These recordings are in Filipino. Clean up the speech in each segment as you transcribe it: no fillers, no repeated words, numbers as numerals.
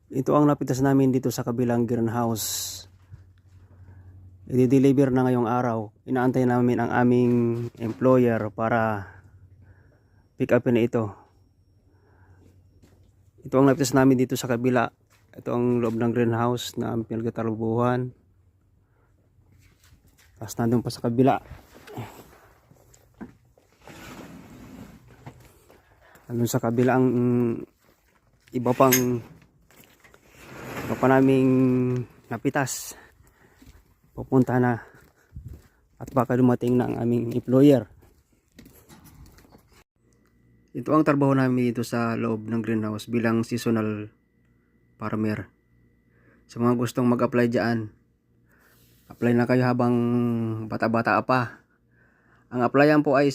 Ito ang napitas namin dito sa kabilang greenhouse. I-deliver na ngayong araw. Inaantay namin ang aming employer para pick up na ito. Ito ang napitas namin dito sa kabila. Ito ang loob ng greenhouse na ang pinagtatrabuhan. Tapos nandun pa sa kabila. Nandun sa kabila ang iba pa naming napitas. Pupunta na at baka dumating na ang aming employer. Ito ang trabaho namin dito sa loob ng greenhouse bilang seasonal farmer. Sa mga gustong mag-apply dyan, apply na kayo habang bata-bata pa. Ang applyan po ay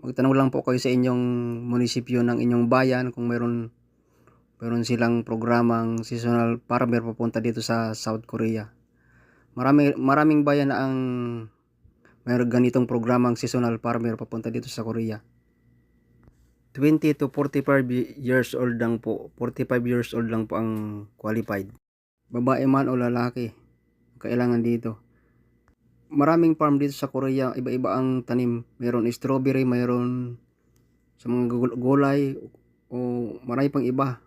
magtanong lang po kayo sa inyong munisipyo ng inyong bayan kung meron silang programang seasonal farmer papunta dito sa South Korea. Maraming bayan na ang mayroong ganitong programang seasonal farmer papunta dito sa Korea. 20 to 45 years old lang po. 45 years old lang po ang qualified. Babae man o lalaki, kailangan dito. Maraming farm dito sa Korea, iba-iba ang tanim. Mayroon strawberry, mayroon sa mga gulay o marami pang iba.